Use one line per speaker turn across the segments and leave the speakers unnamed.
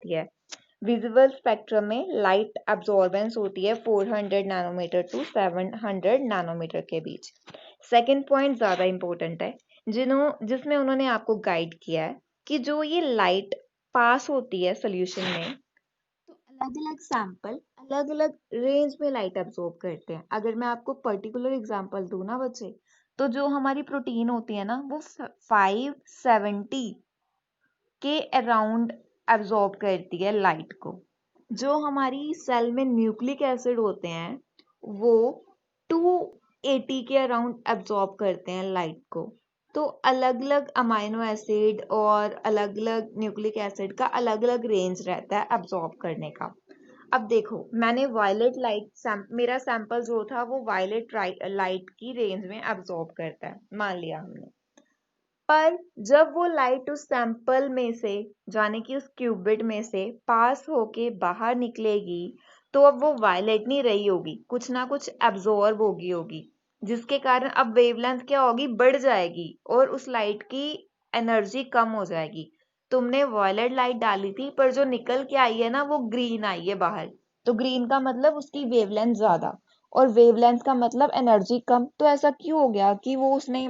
होती है? Visible spectrum में लाइट अब्जॉर्बेंस होती है 400 नैनोमीटर टू 700 नैनोमीटर के बीच। सेकंड पॉइंट ज़्यादा इंपॉर्टेंट है, जिसमें उन्होंने आपको गाइड किया है कि जो ये लाइट पास होती है सोल्यूशन में, तो अलग अलग सैंपल अलग अलग रेंज में लाइट अब्जॉर्ब करते हैं। अगर मैं आपको पर्टिकुलर एग्जांपल दूं ना बच्चे, तो जो हमारी प्रोटीन होती है ना, वो 570 के अराउंड अब्जॉर्ब करती है लाइट को। जो हमारी सेल में न्यूक्लिक एसिड होते हैं, वो 280 के अराउंड अब्जॉर्ब करते हैं लाइट को। तो अलग अलग अमाइनो एसिड और अलग अलग न्यूक्लिक एसिड का अलग अलग रेंज रहता है अब्जॉर्ब करने का। अब देखो, मैंने वायलेट लाइट मेरा सैंपल जो था वो वायलेट लाइट की रेंज में अब्जॉर्ब करता है, मान लिया हमने। पर जब वो लाइट उस सैंपल में से, यानी कि उस क्यूबिट में से पास होके बाहर निकलेगी, तो अब वो वायलेट नहीं रही होगी, कुछ ना कुछ एब्जॉर्ब होगी, जिसके कारण अब वेवलेंथ क्या होगी, बढ़ जाएगी और उस लाइट की एनर्जी कम हो जाएगी। तुमने वायलेट लाइट डाली थी, पर जो निकल के आई है ना, वो ग्रीन आई है बाहर। तो ग्रीन का मतलब उसकी वेवलेंथ ज्यादा, और वेवलेंथ का मतलब एनर्जी कम। तो ऐसा क्यों हो गया कि वो उसने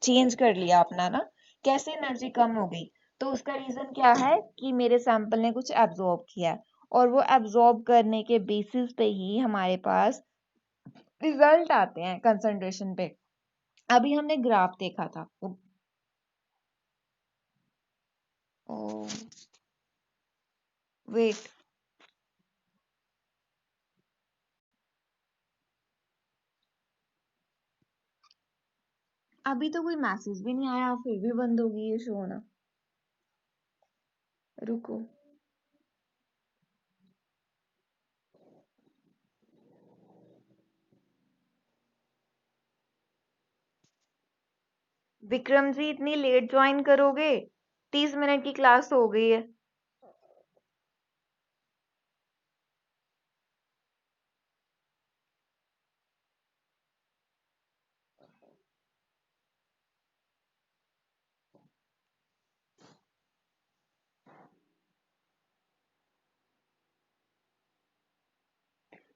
चेंज कर लिया अपना ना, कैसे एनर्जी कम हो गई? तो उसका रीजन क्या है कि मेरे सैंपल ने कुछ एब्जॉर्ब किया है, और वो एब्जॉर्ब करने के बेसिस पे ही हमारे पास रिजल्ट आते हैं कंसंट्रेशन पे। अभी हमने ग्राफ देखा था। ओ वेट, अभी तो कोई मैसेज भी नहीं आया, फिर भी बंद होगी ये शो होना। रुको, विक्रम जी इतनी लेट ज्वाइन करोगे? 30 मिनट की क्लास हो गई है।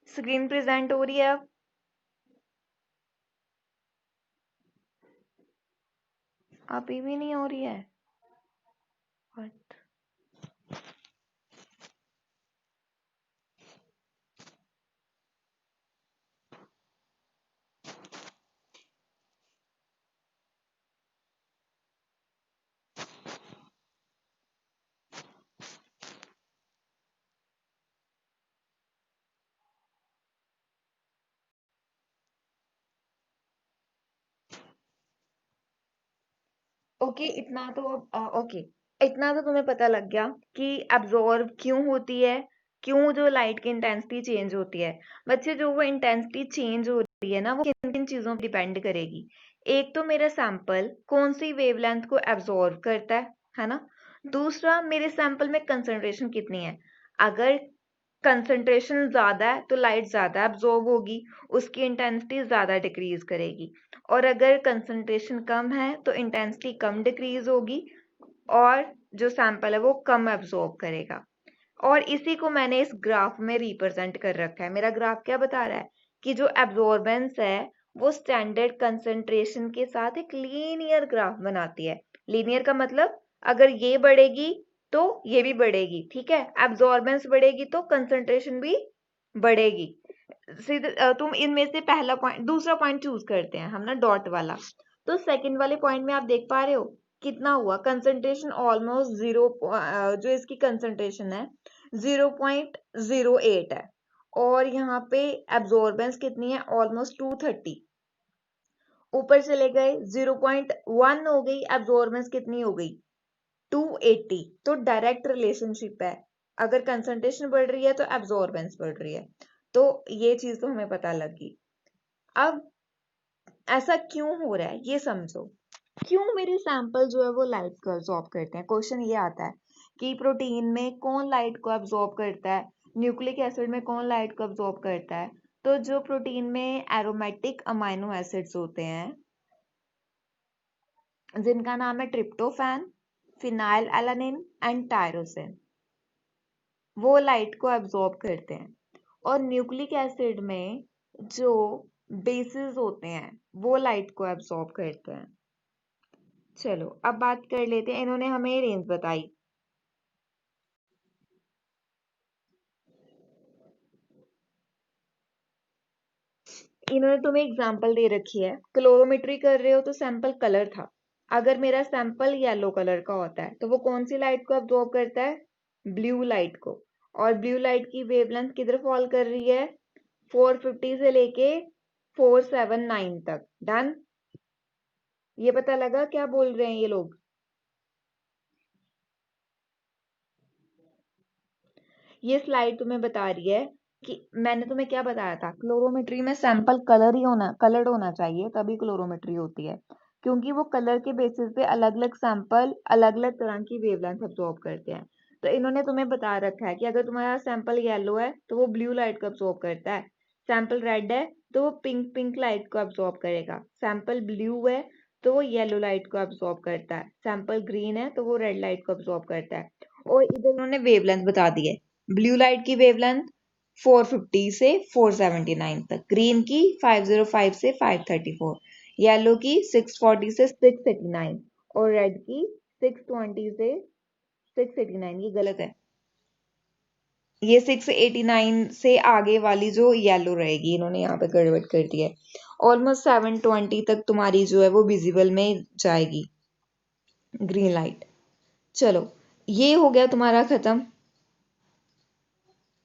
स्क्रीन प्रेजेंट हो रही है अब? अभी भी नहीं हो रही है? What? ओके, ओके, इतना तो तुम्हें पता लग गया कि एब्जॉर्ब क्यों होती है, क्यों जो लाइट की इंटेंसिटी चेंज होती है। बच्चे, जो वो इंटेंसिटी चेंज हो रही है ना, वो किन किन चीजों पर डिपेंड करेगी? एक तो मेरा सैंपल कौन सी वेवलेंथ को एब्जॉर्ब करता है ना? दूसरा, मेरे सैंपल में कंसंट्रेशन कितनी है। अगर कंसंट्रेशन ज्यादा है तो लाइट ज्यादा एब्जॉर्ब होगी, उसकी इंटेंसिटी ज्यादा डिक्रीज करेगी। और अगर कंसंट्रेशन कम है तो इंटेंसिटी कम डिक्रीज होगी, और जो सैंपल है वो कम एब्जॉर्ब करेगा। और इसी को मैंने इस ग्राफ में रिप्रेजेंट कर रखा है। मेरा ग्राफ क्या बता रहा है कि जो एब्जॉर्बेंस है वो स्टैंडर्ड कंसंट्रेशन के साथ एक लीनियर ग्राफ बनाती है। लीनियर का मतलब, अगर ये बढ़ेगी तो ये भी बढ़ेगी, ठीक है? एब्जॉर्बेंस बढ़ेगी तो कंसंट्रेशन भी बढ़ेगी। तुम इनमें से पहला पॉइंट, दूसरा पॉइंट चूज करते हैं हम ना, डॉट वाला। तो सेकंड वाले पॉइंट में आप देख पा रहे हो कितना हुआ कंसंट्रेशन, ऑलमोस्ट जीरो। जो इसकी कंसंट्रेशन है 0.08 है, और यहाँ पे एब्जॉर्बेंस कितनी है, ऑलमोस्ट 230। ऊपर चले गए 0.1 हो गई, एब्जॉर्बेंस कितनी हो गई, 280। तो डायरेक्ट रिलेशनशिप है, अगर कंसंट्रेशन बढ़ रही है तो एब्जॉर्बेंस बढ़ रही है। तो ये चीज तो हमें पता लगी। अब ऐसा क्यों हो रहा है ये समझो, क्यों मेरे सैंपल जो है वो लाइट को अब्जॉर्ब करते हैं। क्वेश्चन ये आता है कि प्रोटीन में कौन लाइट को अब्जॉर्ब करता है, न्यूक्लिक एसिड में कौन लाइट को अब्जॉर्ब करता है? तो जो प्रोटीन में एरोमेटिक अमाइनो एसिड्स होते हैं, जिनका नाम है tryptophan, phenyl alanine and tyrosine, वो लाइट को एब्जॉर्ब करते हैं, और न्यूक्लिक एसिड में जो बेसिस होते हैं वो लाइट को एब्जॉर्ब करते हैं। चलो अब बात कर लेते हैं, इन्होंने हमें रेंज बताई। इन्होंने तुम्हें एग्जांपल दे रखी है, क्लोरोमेट्री कर रहे हो तो सैंपल कलर था। अगर मेरा सैंपल येलो कलर का होता है तो वो कौन सी लाइट को अब्जॉर्ब करता है? ब्लू लाइट को। और ब्लू लाइट की वेवलेंथ किधर फॉल कर रही है? 450 से लेके 479 तक। डन। ये पता लगा क्या बोल रहे हैं ये लोग? ये स्लाइड तुम्हें बता रही है कि मैंने तुम्हें क्या बताया था, क्लोरोमेट्री में सैंपल कलर्ड होना चाहिए, तभी क्लोरोमेट्री होती है, क्योंकि वो कलर के बेसिस पे अलग अलग सैंपल अलग अलग तरह की वेवलेंथ अब्सॉर्ब करते हैं। तो इन्होंने तुम्हें बता रखा है कि अगर तुम्हारा सैंपल येलो है तो वो ब्लू लाइट को अब्सॉर्ब करता है, सैंपल रेड है तो वो पिंक पिंक लाइट को अब्सॉर्ब करेगा, सैंपल ब्लू है तो वो येलो लाइट को अब्सॉर्ब करता है, सैंपल ग्रीन है तो वो रेड लाइट को अब्सॉर्ब करता है। और इधर उन्होंने वेवलेंथ बता दी है, ब्लू लाइट की वेवलेंथ 450 से 479 तक, ग्रीन की 505 से 534, येलो की 640 से 689 और रेड की 620 से 689। ये गलत है, ये 689 से आगे वाली जो येलो रहेगी, इन्होंने यहाँ पे गड़बड़ कर दिया है। ऑलमोस्ट 720 तक तुम्हारी जो है वो विजिबल में जाएगी ग्रीन लाइट। चलो ये हो गया तुम्हारा खत्म।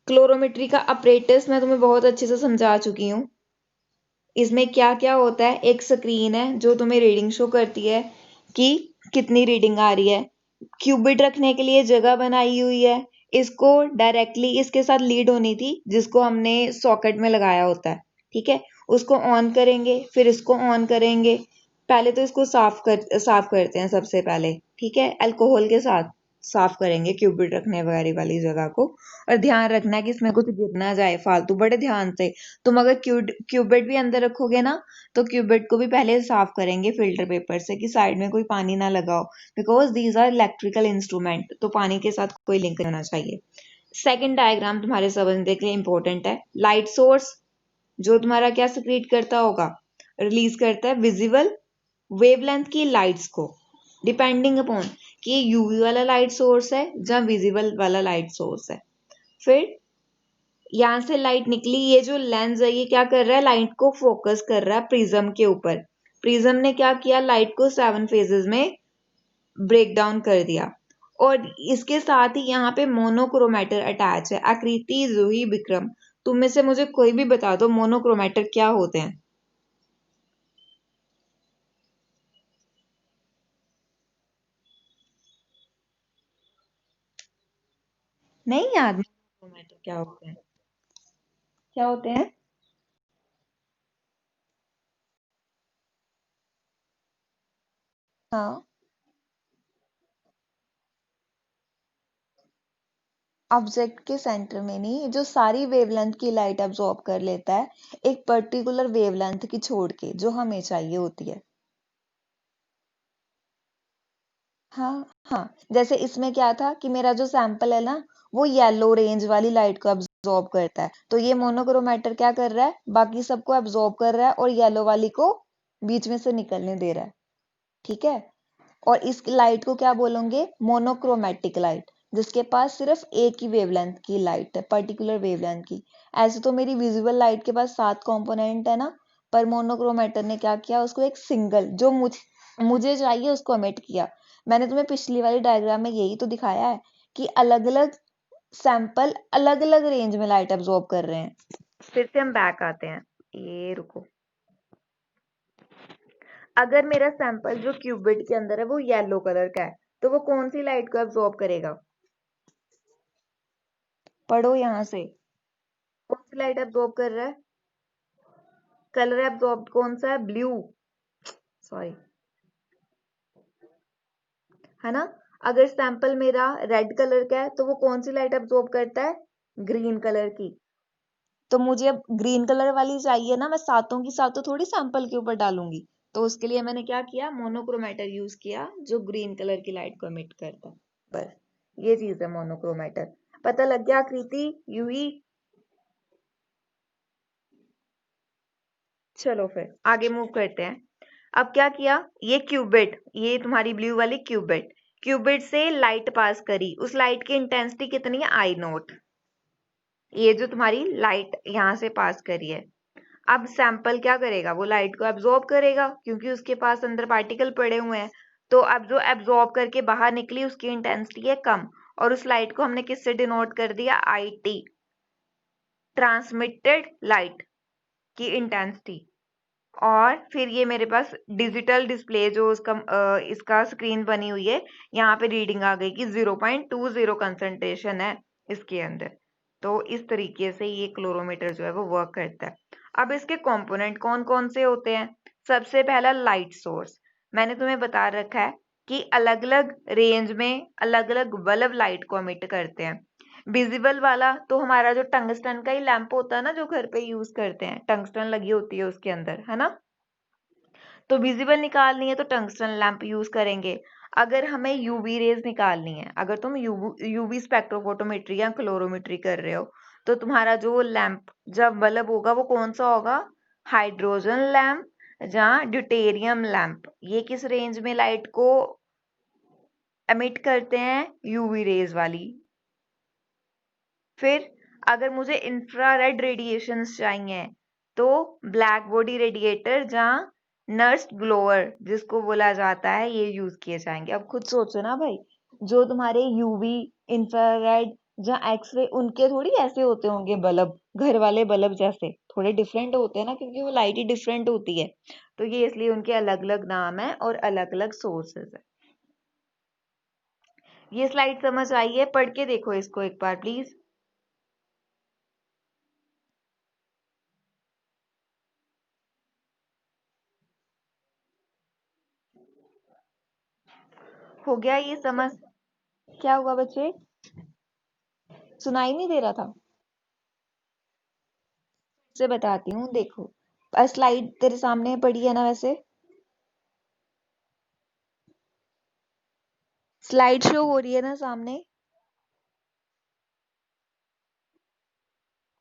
क्लोरोमेट्री का अपरेटस मैं तुम्हें बहुत अच्छे से समझा चुकी हूँ। इसमें क्या क्या होता है, एक स्क्रीन है जो तुम्हें रीडिंग शो करती है कि कितनी रीडिंग आ रही है, क्यूबिट रखने के लिए जगह बनाई हुई है, इसको डायरेक्टली इसके साथ लीड होनी थी जिसको हमने सॉकेट में लगाया होता है, ठीक है। उसको ऑन करेंगे, फिर इसको ऑन करेंगे, पहले तो इसको साफ करते हैं सबसे पहले, ठीक है, अल्कोहल के साथ साफ करेंगे क्यूबिट रखने वगैरह वाली जगह को। और ध्यान रखना है कि इसमें कुछ गिर ना जाए फालतू, बड़े ध्यान से। तुम अगर क्यूबिट भी अंदर रखोगे ना तो क्यूबिट को भी पहले साफ करेंगे फिल्टर पेपर से कि साइड में कोई पानी ना लगाओ, because these are electrical instrument, तो पानी के साथ कोई लिंक नहीं होना चाहिए। सेकंड डायग्राम तुम्हारे समझने के लिए इंपॉर्टेंट है। लाइट सोर्स जो तुम्हारा क्या सिक्रीट करता होगा, रिलीज करता है विजिबल वेवलेंथ की लाइट्स को, डिपेंडिंग अपॉन कि यूवी वाला लाइट सोर्स है या विजिबल वाला लाइट सोर्स है। फिर यहाँ से लाइट निकली, ये जो लेंस है ये क्या कर रहा है, लाइट को फोकस कर रहा है प्रिज्म के ऊपर। प्रिज्म ने क्या किया, लाइट को 7 फेजेस में ब्रेक डाउन कर दिया। और इसके साथ ही यहाँ पे मोनोक्रोमेटर अटैच है। आकृति, जूही, विक्रम, तुम में से मुझे कोई भी बता दो मोनोक्रोमेटर क्या होते हैं। नहीं याद मोनोक्रोमेटर क्या होते हैं? क्या होते हैं? हाँ, ऑब्जेक्ट के सेंटर में नहीं, जो सारी वेवलेंथ की लाइट अब्सॉर्ब कर लेता है, एक पर्टिकुलर वेवलेंथ की छोड़ के जो हमें चाहिए होती है। हाँ हाँ, जैसे इसमें क्या था कि मेरा जो सैंपल है ना वो येलो रेंज वाली लाइट को अब्सॉर्ब करता है, तो ये मोनोक्रोमेटर क्या कर रहा है, बाकी सबको अब्सॉर्ब कर रहा है और येलो वाली को बीच में से निकलने दे रहा है, ठीक है। और इस लाइट को क्या बोलोगे, मोनोक्रोमेटिक लाइट, जिसके पास सिर्फ एक ही वेवलेंथ की लाइट है, पर्टिकुलर वेवलेंथ की। ऐसे तो मेरी विजिबल लाइट के पास 7 कंपोनेंट है ना, पर मोनोक्रोमेटर ने क्या किया, उसको एक सिंगल जो मुझे चाहिए उसको एमिट किया। मैंने तुम्हें पिछली वाली डायग्राम में यही तो दिखाया है कि अलग अलग सैंपल अलग अलग रेंज में लाइट अब्सॉर्ब कर रहे हैं। फिर से हम बैक आते हैं, ये रुको। अगर मेरा सैंपल जो क्यूबिट के अंदर है वो येलो कलर का है तो वो कौन सी लाइट को अब्सॉर्ब करेगा? पढ़ो यहाँ से, कौन सी लाइट अब्सॉर्ब कर रहा है? कलर अब्सॉर्ब कौन सा है? ब्लू, सॉरी, है ना। अगर सैंपल मेरा रेड कलर का है तो वो कौन सी लाइट अब्सॉर्ब करता है? ग्रीन कलर की। तो मुझे अब ग्रीन कलर वाली चाहिए ना, मैं सातों की सातों थोड़ी सैंपल के ऊपर डालूंगी, तो उसके लिए मैंने क्या किया, मोनोक्रोमेटर यूज किया जो ग्रीन कलर की लाइट को एमिट करता है। बस ये चीज है मोनोक्रोमेटर। पता लग गया आकृति यूवी। चलो फिर आगे मूव करते हैं। अब क्या किया, ये क्यूबिट, ये तुम्हारी ब्लू वाली क्यूबिट, क्यूबिट से लाइट पास करी, उस लाइट की इंटेंसिटी कितनी है, आई नोट। ये जो तुम्हारी लाइट यहाँ से पास करी है, अब सैंपल क्या करेगा, वो लाइट को एब्जॉर्ब करेगा क्योंकि उसके पास अंदर पार्टिकल पड़े हुए हैं। तो अब जो एब्जॉर्ब करके बाहर निकली उसकी इंटेंसिटी है कम, और उस लाइट को हमने किससे डिनोट कर दिया, आई टी, ट्रांसमिटेड लाइट की इंटेंसिटी। और फिर ये मेरे पास डिजिटल डिस्प्ले जो इसका स्क्रीन बनी हुई है, यहाँ पे रीडिंग आ गई कि 0.20 कंसंट्रेशन है इसके अंदर। तो इस तरीके से ये क्लोरोमीटर जो है वो वर्क करता है। अब इसके कंपोनेंट कौन कौन से होते हैं। सबसे पहला लाइट सोर्स, मैंने तुम्हें बता रखा है कि अलग अलग रेंज में अलग अलग बल्ब लाइट को एमिट करते हैं। विजिबल वाला तो हमारा जो टंगस्टन का ही लैंप होता है ना, जो घर पे यूज करते हैं, टंगस्टन लगी होती है उसके अंदर, है ना। तो विजिबल निकालनी है तो टंगस्टन लैंप यूज करेंगे। अगर हमें यूवी रेज निकालनी है, अगर तुम यूवी स्पेक्ट्रोफोटोमेट्री या क्लोरोमेट्री कर रहे हो, तो तुम्हारा जो लैंप जब बल्ब होगा वो कौन सा होगा, हाइड्रोजन लैंप या ड्यूटेरियम लैंप। ये किस रेंज में लाइट को एमिट करते हैं, यूवी रेज वाली। फिर अगर मुझे इंफ्रारेड रेडिएशंस चाहिए तो ब्लैक बॉडी रेडिएटर जहाँ नर्स ग्लोअर जिसको बोला जाता है, ये यूज किए जाएंगे। अब खुद सोचो ना भाई, जो तुम्हारे यूवी, इंफ्रारेड, जहाँ एक्सरे, उनके थोड़ी ऐसे होते होंगे बल्ब, घर वाले बल्ब जैसे थोड़े डिफरेंट होते हैं ना, क्योंकि वो लाइट ही डिफरेंट होती है। तो ये इसलिए उनके अलग अलग नाम है और अलग अलग सोर्सेज है। ये स्लाइड समझ आई है, पढ़ के देखो इसको एक बार प्लीज। हो गया ये समझ। क्या हुआ बच्चे, सुनाई नहीं दे रहा था। से बताती हूँ, देखो स्लाइड तेरे सामने पड़ी है ना, वैसे स्लाइड शो हो रही है ना सामने।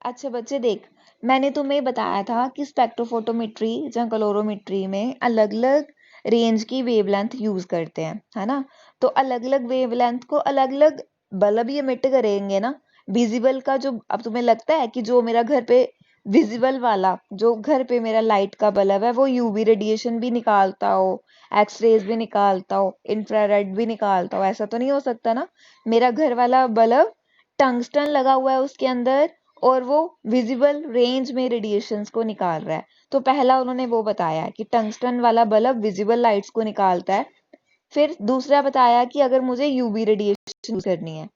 अच्छा बच्चे देख, मैंने तुम्हें बताया था कि स्पेक्ट्रोफोटोमेट्री या कलोरोमेट्री में अलग अलग रेंज की वेवलेंथ यूज करते हैं, है ना। तो अलग अलग वेवलेंथ को अलग अलग बल्ब ही एमिट करेंगे ना। विजिबल का जो, अब तुम्हें लगता है कि जो मेरा घर पे विजिबल वाला जो घर पे मेरा लाइट का बल्ब है वो यूवी रेडिएशन भी निकालता हो, एक्सरेज भी निकालता हो, इंफ्रारेड भी निकालता हो, ऐसा तो नहीं हो सकता ना। मेरा घर वाला बल्ब टंगस्टन लगा हुआ है उसके अंदर, और वो विजिबल रेंज में रेडिएशंस को निकाल रहा है। तो पहला उन्होंने वो बताया कि टंगस्टन वाला बल्ब विजिबल लाइट्स को निकालता है। फिर दूसरा बताया कि अगर मुझे यूवी रेडिएशन यूज करनी है,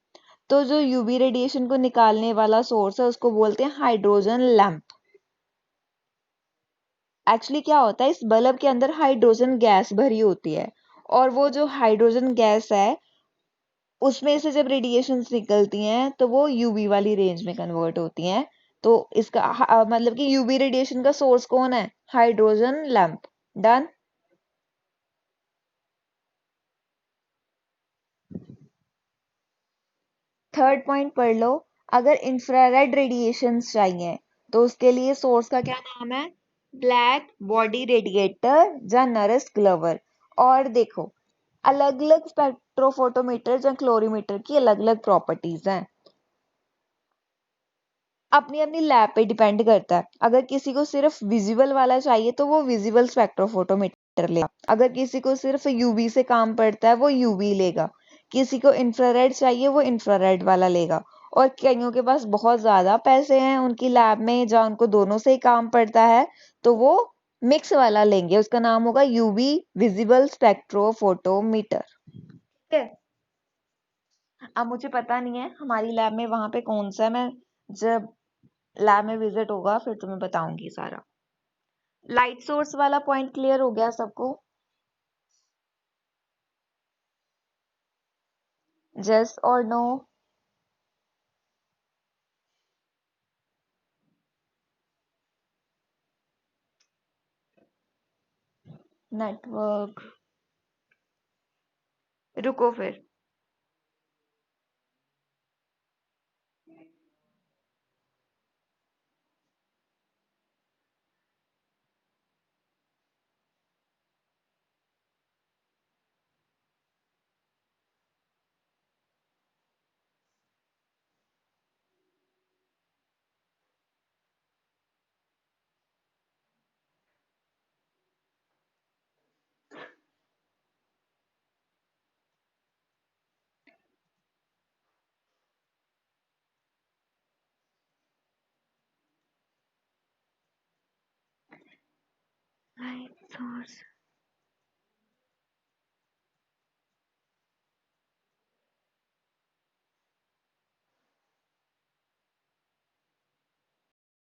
तो जो यूवी रेडिएशन को निकालने वाला सोर्स है उसको बोलते हैं हाइड्रोजन लैंप। एक्चुअली क्या होता है, इस बल्ब के अंदर हाइड्रोजन गैस भरी होती है, और वो जो हाइड्रोजन गैस है उसमें से जब रेडिएशंस निकलती हैं तो वो यूवी वाली रेंज में कन्वर्ट होती हैं। तो इसका मतलब कि यूवी रेडिएशन का सोर्स कौन है, hydrogen lamp. Done. Third point पढ़ लो, अगर इंफ्रारेड रेडिएशंस चाहिए तो उसके लिए सोर्स का क्या नाम है, ब्लैक बॉडी रेडिएटर या नरस ग्लोवर। और देखो अलग अलग स्पेक्ट्रोफोटोमीटर या क्लोरीमीटर की अलग अलग प्रॉपर्टीज हैं, अपनी अपनी लैब पे डिपेंड करता है। अगर किसी को सिर्फ विजिबल वाला चाहिए तो वो विजिबल स्पेक्ट्रोफोटोमीटर लेगा, अगर किसी को सिर्फ यूवी से काम पड़ता है वो यूवी लेगा, किसी को इंफ्रारेड चाहिए वो इंफ्रारेड वाला लेगा। और कईयों के पास बहुत ज्यादा पैसे हैं उनकी लैब में जहाँ उनको दोनों से ही काम पड़ता है, तो वो मिक्स वाला लेंगे, उसका नाम होगा यूवी विजिबल स्पेक्ट्रोफोटोमीटर। ठीक है। अब मुझे पता नहीं है हमारी लैब में वहां पे कौन सा है, मैं जब लैब में विजिट होगा फिर तुम्हें बताऊंगी सारा। लाइट सोर्स वाला पॉइंट क्लियर हो गया सबको। यस और नो। नेटवर्क, रुको फिर। hours